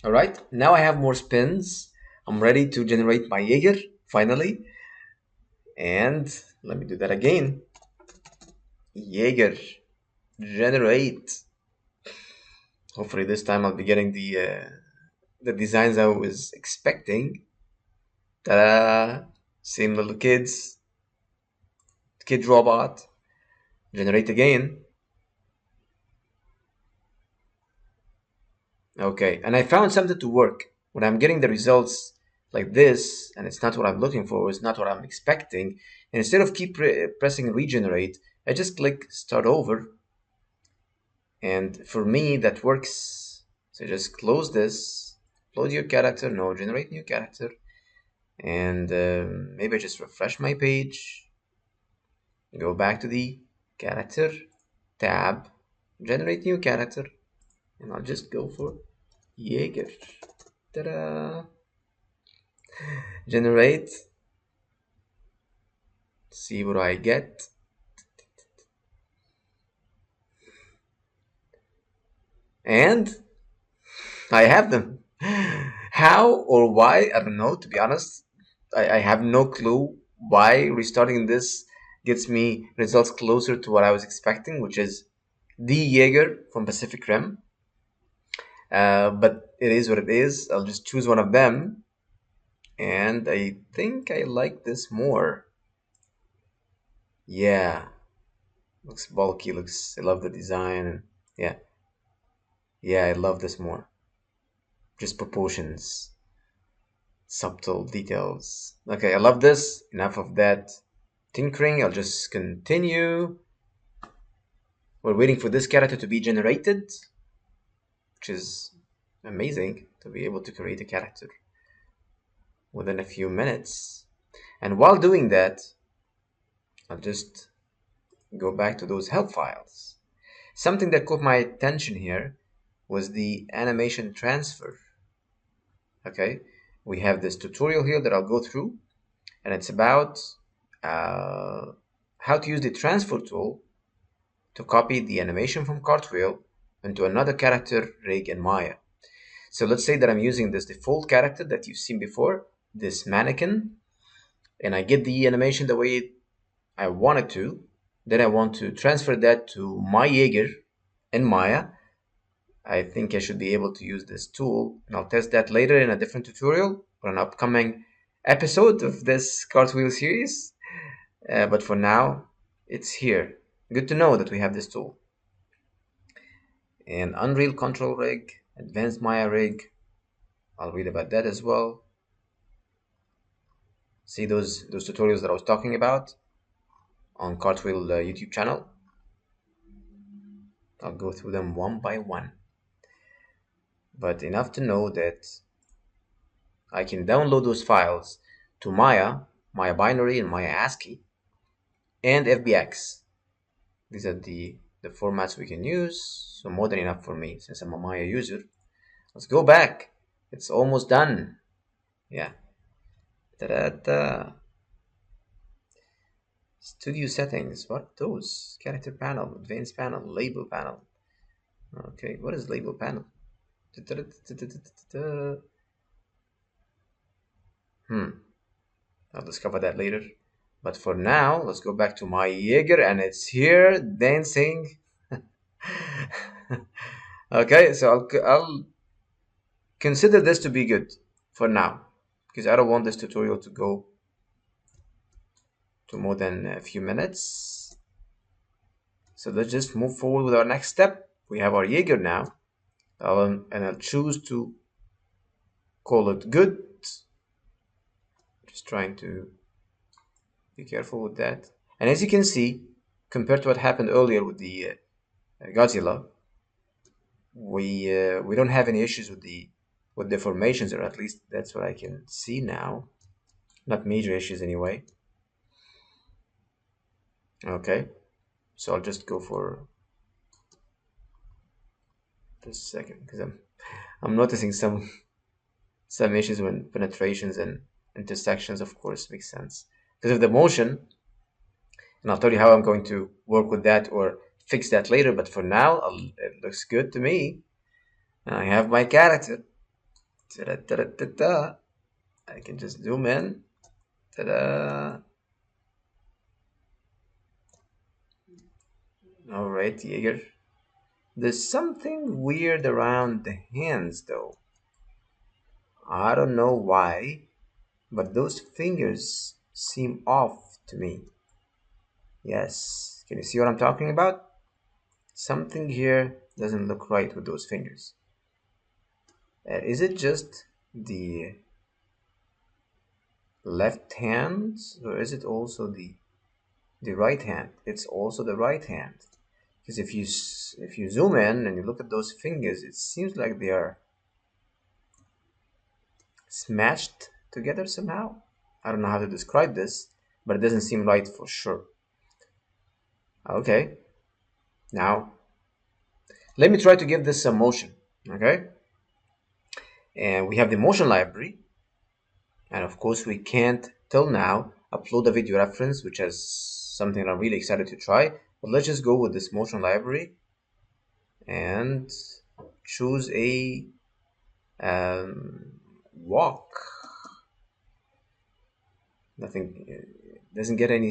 All right, now I have more spins. I'm ready to generate my Jaeger finally. And let me do that again. Jaeger, generate. Hopefully this time I'll be getting the designs I was expecting. Ta-da! Same little kids, kid robot. Generate again. Okay, and I found something to work. When I'm getting the results like this, and it's not what I'm looking for, it's not what I'm expecting, and instead of keep pressing regenerate, I just click start over, and for me that works. So just close this, upload your character, no, generate new character, and maybe I just refresh my page, go back to the character tab, generate new character, and I'll just go for Jaeger. Ta-da! Generate. See what I get. And I have them. How or why? I don't know, to be honest. I have no clue why restarting this gets me results closer to what I was expecting, which is the Jaeger from Pacific Rim. But it is what it is. I'll just choose one of them. And I think I like this more. Yeah, looks bulky. Looks. I love the design. And yeah, yeah, I love this more. Just proportions, subtle details. Okay, I love this. Enough of that tinkering. I'll just continue. We're waiting for this character to be generated, which is amazing to be able to create a character within a few minutes. And while doing that, I'll just go back to those help files. Something that caught my attention here was the animation transfer. Okay, we have this tutorial here that I'll go through, and it's about uh, how to use the transfer tool to copy the animation from cartwheel into another character rig in Maya. So let's say that I'm using this default character that you've seen before, this mannequin, and I get the animation the way I want it to. Then I want to transfer that to my Jaeger in Maya. I think I should be able to use this tool, and I'll test that later in a different tutorial or an upcoming episode of this cartwheel series. But for now, it's here. Good to know that we have this tool. And Unreal Control Rig, Advanced Maya Rig, I'll read about that as well. See those tutorials that I was talking about on Cartwheel YouTube channel. I'll go through them one by one. But enough to know that I can download those files to Maya, Maya Binary, and Maya ASCII, and FBX. These are the formats we can use, so more than enough for me since I'm a Maya user. Let's go back. It's almost done. Yeah. Ta-da-da. Studio settings. What those? Character panel, advanced panel, label panel. Okay, what is label panel? I'll discover that later. But for now, let's go back to my Jaeger, and it's here dancing. Okay, so I'll consider this to be good for now, because I don't want this tutorial to go to more than a few minutes. So let's just move forward with our next step. We have our Jaeger now, and I'll choose to call it good. Just trying to be careful with that. And as you can see, compared to what happened earlier with the Godzilla, we don't have any issues with the formations, or at least that's what I can see now. Not major issues anyway. Okay, so I'll just go for this second because I'm noticing some issues when penetrations and intersections, of course, makes sense because of the motion, and I'll tell you how I'm going to work with that or fix that later. But for now, it looks good to me. I have my character. Ta-da-ta-da-ta-ta. I can just zoom in. Ta-da. All right, Jaeger. There's something weird around the hands, though. I don't know why, but those fingers seem off to me. Yes. Can you see what I'm talking about? Something here doesn't look right with those fingers. Is it just the left hand, or is it also the right hand? It's also the right hand. Because if you zoom in and you look at those fingers, it seems like they are smashed together somehow. I don't know how to describe this, but it doesn't seem right for sure. Okay, now let me try to give this some motion. Okay, and we have the motion library, and of course we can't till now upload a video reference, which is something I'm really excited to try. But let's just go with this motion library and choose a walk. Nothing doesn't get any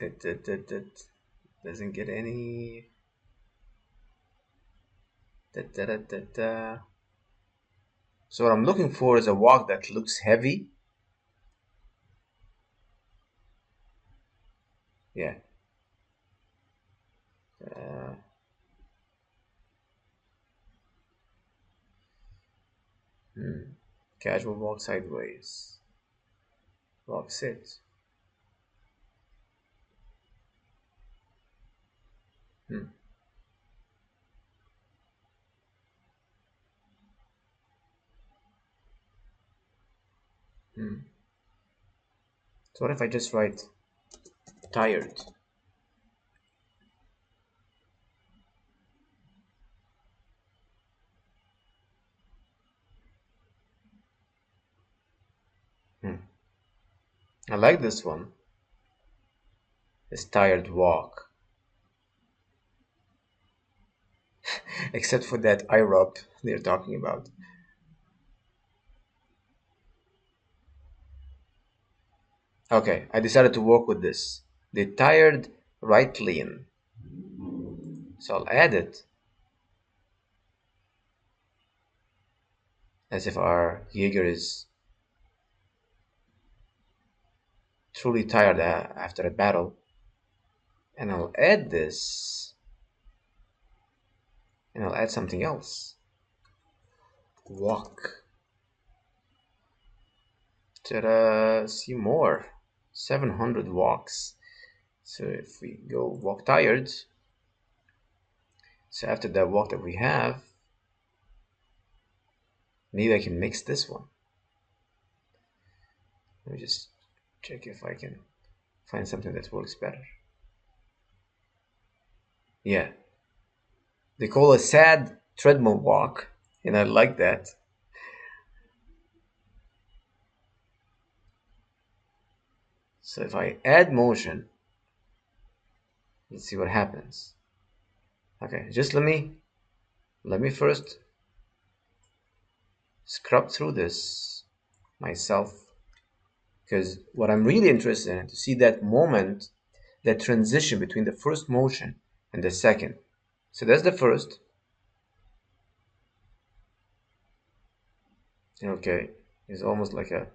that doesn't get any so what I'm looking for is a walk that looks heavy. Yeah. Uh, hmm. Casual walk sideways. Walk sit. Hmm. Hmm. So what if I just write tired? Hmm. I like this one. This tired walk. Except for that eye rub they're talking about. Okay, I decided to work with this. The tired right lean. So I'll add it as if our Jaeger is truly tired after a battle. And I'll add this, and I'll add something else. Walk. Ta-da! See more. 700 walks. So if we go walk tired, so after that walk that we have, maybe I can mix this one. Let me just check if I can find something that works better. Yeah, they call a sad treadmill walk, and I like that. So if I add motion, let's see what happens. Okay, just let me first scrub through this myself, because what I'm really interested in to see that moment, that transition between the first motion and the second. So that's the first. Okay, he's almost like a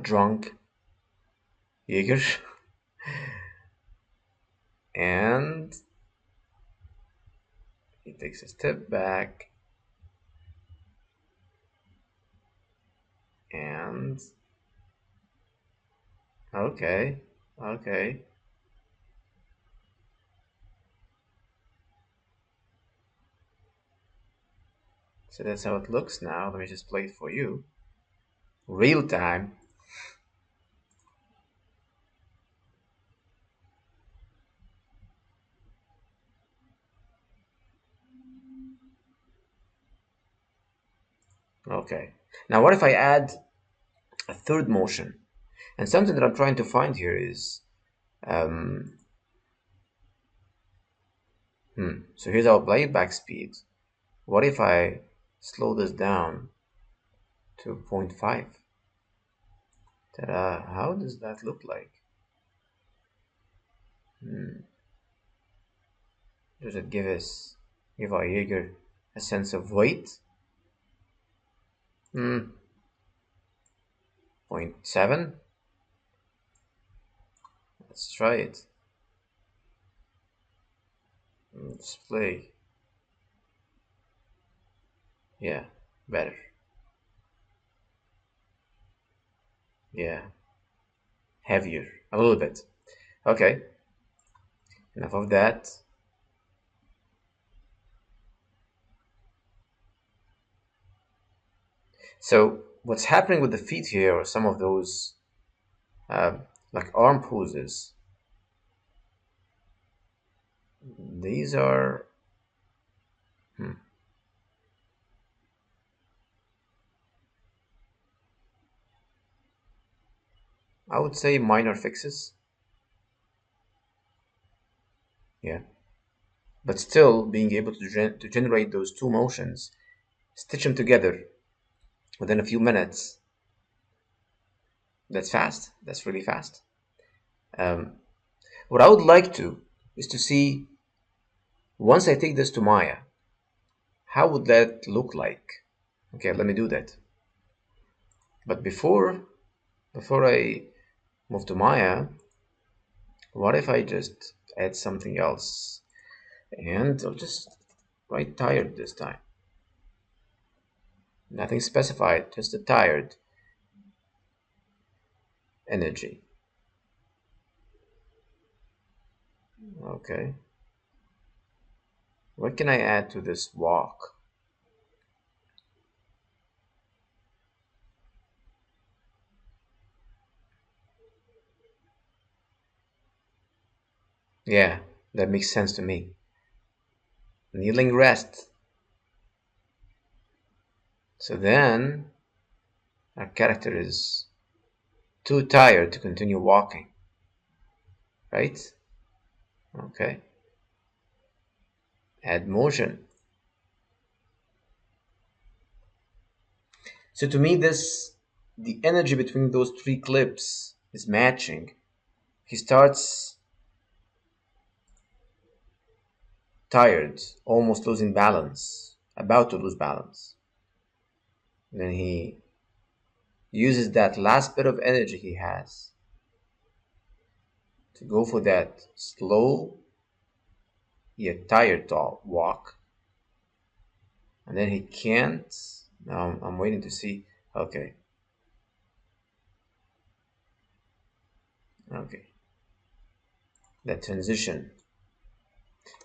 drunk Jaeger. And he takes a step back and okay, okay. So that's how it looks now. Let me just play it for you. Real time. Okay. Now what if I add a third motion? And something that I'm trying to find here is So here's our playback speed. What if I slow this down to zero point 0.5? Ta-da! How does that look like? Does it give our ear a sense of weight? Hmm, zero point 0.7? Let's try it. Let's play. Yeah, better. Yeah, heavier. A little bit. Okay, enough of that. So what's happening with the feet here are some of those uh, like arm poses. These are, hmm, I would say minor fixes. Yeah, but still being able to generate those two motions, stitch them together within a few minutes. That's fast. That's really fast. Um, what I would like to is to see once I take this to Maya, how would that look like? Okay, let me do that. But before I move to Maya, what if I just add something else? And I'll just write tired this time. Nothing specified, just a tired energy. Okay. What can I add to this walk? Yeah, that makes sense to me. Kneeling rest. So then our character is too tired to continue walking, right? Okay. Add motion. So to me, the energy between those three clips is matching. He starts tired, almost losing balance, about to lose balance. Then he uses that last bit of energy he has to go for that slow yet tired walk. And then he can't. Now I'm waiting to see. Okay, okay. That transition.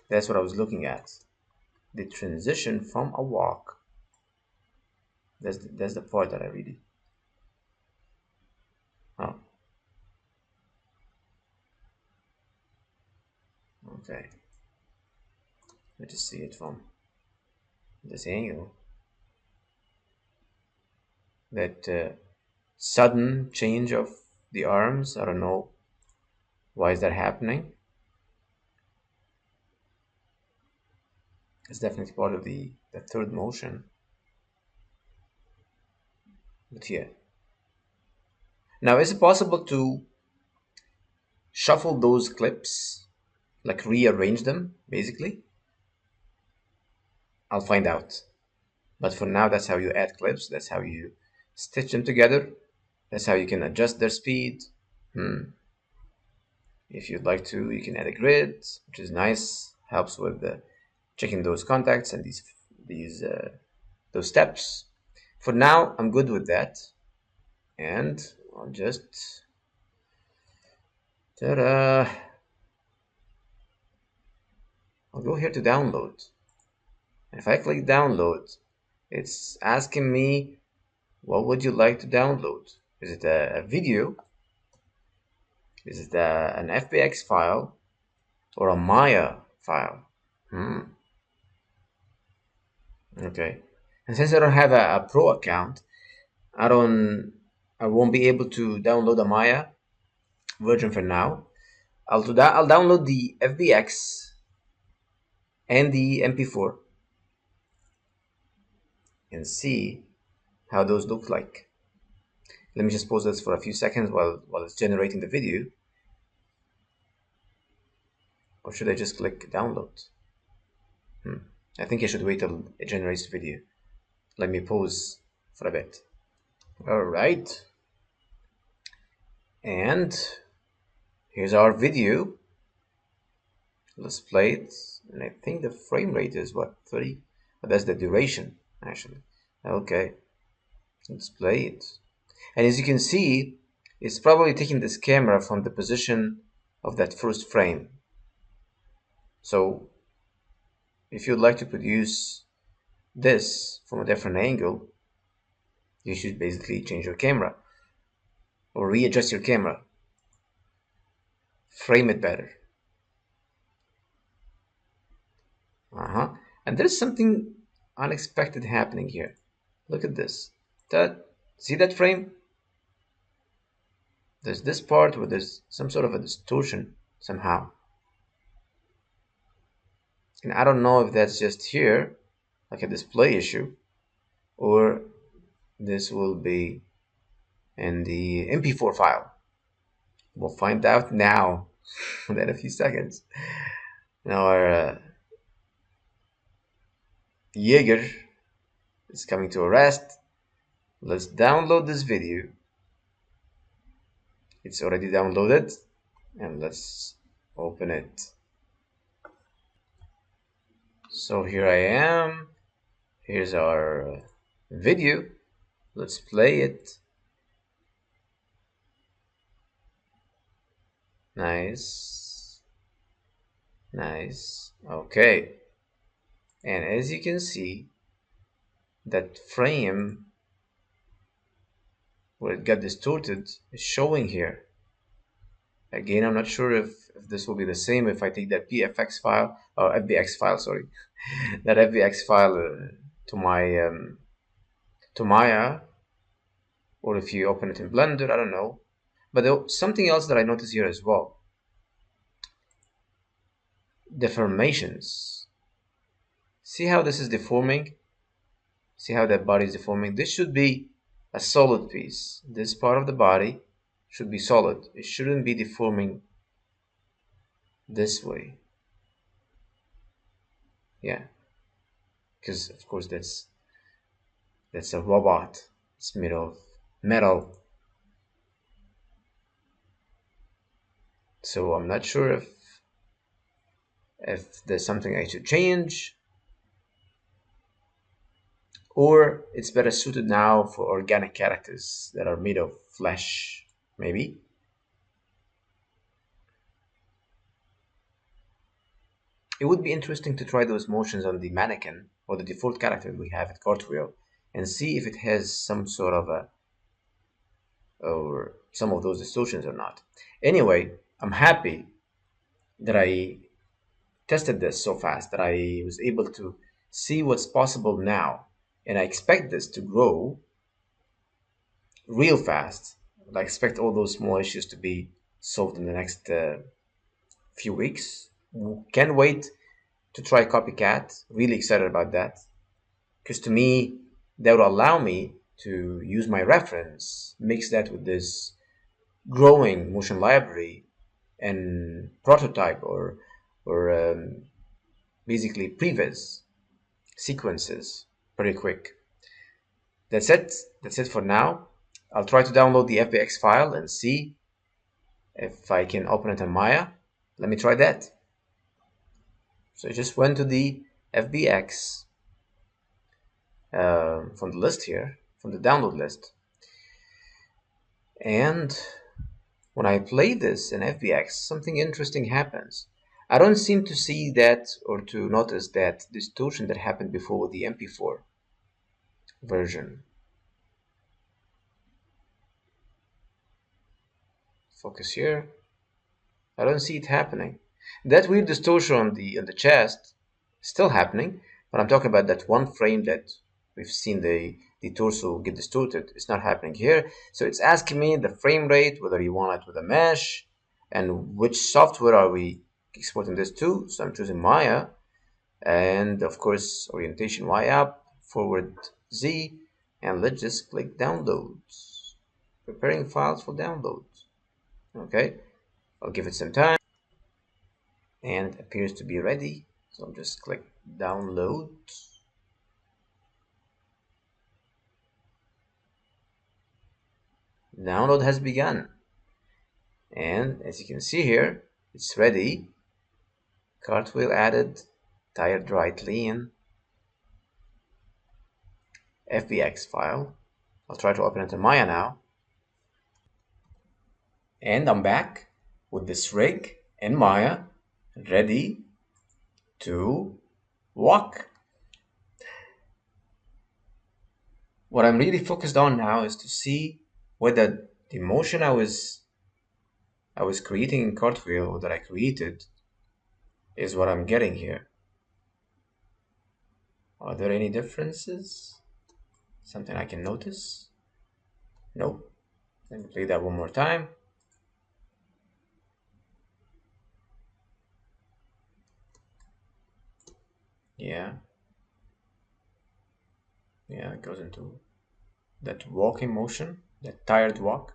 That's what I was looking at. The transition from a walk. That's the part that I really. Oh, okay. Let us see it from this angle. That sudden change of the arms. I don't know why is that happening. It's definitely part of the third motion. But yeah. Now, is it possible to shuffle those clips, like rearrange them, basically? I'll find out. But for now, that's how you add clips. That's how you stitch them together. That's how you can adjust their speed. If you'd like to, you can add a grid, which is nice. Helps with checking those contacts and these those steps. For now, I'm good with that, and I'll just ta-da! I'll go here to download. And if I click download, it's asking me, what would you like to download? Is it a video? Is it an FBX file or a Maya file? Okay. And since I don't have a pro account, I don't, I won't be able to download a Maya version for now. I'll do that. I'll download the FBX and the MP4 and see how those look like. Let me just pause this for a few seconds while it's generating the video. Or should I just click download? I think I should wait till it generates the video. Let me pause for a bit. All right. And here's our video. Let's play it. And I think the frame rate is what, 30? But that's the duration, actually. Okay. Let's play it. And as you can see, it's probably taking this camera from the position of that first frame. So if you'd like to produce this from a different angle, you should basically change your camera or readjust your camera, frame it better. And there's something unexpected happening here. Look at this. See that frame? There's this part where there's some sort of a distortion somehow. And I don't know if that's just here, like a display issue, or this will be in the MP4 file. We'll find out now in a few seconds. Now our Jaeger is coming to a rest. Let's download this video. It's already downloaded, and let's open it. So here I am. Here's our video. Let's play it. Nice. Nice. Okay. And as you can see, that frame where it got distorted is showing here. Again, I'm not sure if this will be the same if I take that PFX file or FBX file, sorry, that FBX file to my to Maya, or if you open it in Blender, I don't know. But there's something else that I notice here as well. Deformations. See how this is deforming? See how that body is deforming? This should be a solid piece. This part of the body should be solid. It shouldn't be deforming this way. Yeah, because of course that's a robot. It's made of metal. So I'm not sure if there's something I should change, or it's better suited now for organic characters that are made of flesh, maybe. It would be interesting to try those motions on the mannequin or the default character we have at Cartwheel and see if it has some sort of or some of those distortions or not. Anyway, I'm happy that I tested this so fast, that I was able to see what's possible now, and I expect this to grow real fast. I expect all those small issues to be solved in the next few weeks. Can't wait to try Copycat. Really excited about that, because to me that will allow me to use my reference, mix that with this growing motion library, and prototype or basically previs sequences pretty quick. That's it for now. I'll try to download the FBX file and see if I can open it in Maya. Let me try that. So I just went to the FBX from the list here, from the download list, and when I play this in FBX, something interesting happens. I don't seem to see that or to notice that distortion that happened before with the MP4 version. Focus here. I don't see it happening. That weird distortion on the chest is still happening, but I'm talking about that one frame that we've seen the torso get distorted. It's not happening here. So it's asking me the frame rate, whether you want it with a mesh, and which software are we exporting this to. So I'm choosing Maya, And of course, orientation Y up, forward Z, and let's just click downloads. Preparing files for downloads. Okay, I'll give it some time, and it appears to be ready. So I'll just click download. Download has begun. And as you can see here, it's ready. Cartwheel added, tired right lean, FBX file. I'll try to open it in Maya now. And I'm back with this rig in Maya, ready to walk. What I'm really focused on now is to see whether the motion I was creating in cartwheel, or that I created, is what I'm getting here. Are there any differences? Something I can notice? Nope. Let me play that one more time. Yeah. Yeah, it goes into that walking motion, that tired walk,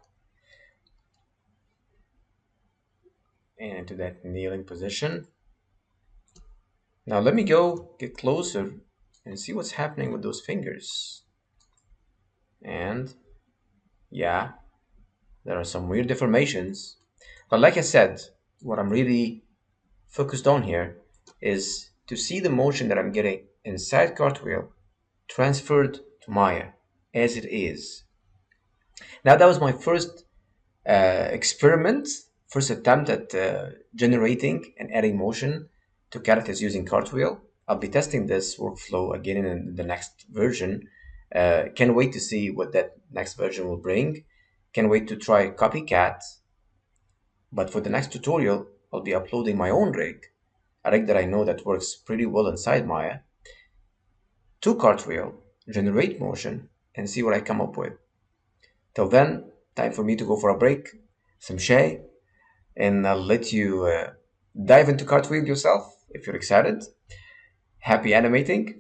and into that kneeling position. Now let me go get closer and see what's happening with those fingers. And yeah, there are some weird deformations. But like I said, what I'm really focused on here is to see the motion that I'm getting inside cartwheel transferred to Maya as it is. Now that was my first experiment, first attempt at generating and adding motion to characters using cartwheel. I'll be testing this workflow again in the next version. Can't wait to see what that next version will bring. Can't wait to try copycat. But for the next tutorial, I'll be uploading my own rig, a rig that I know that works pretty well inside Maya, to cartwheel, generate motion, and see what I come up with. Till then, time for me to go for a break, some shay, and I'll let you dive into cartwheel yourself if you're excited. Happy animating!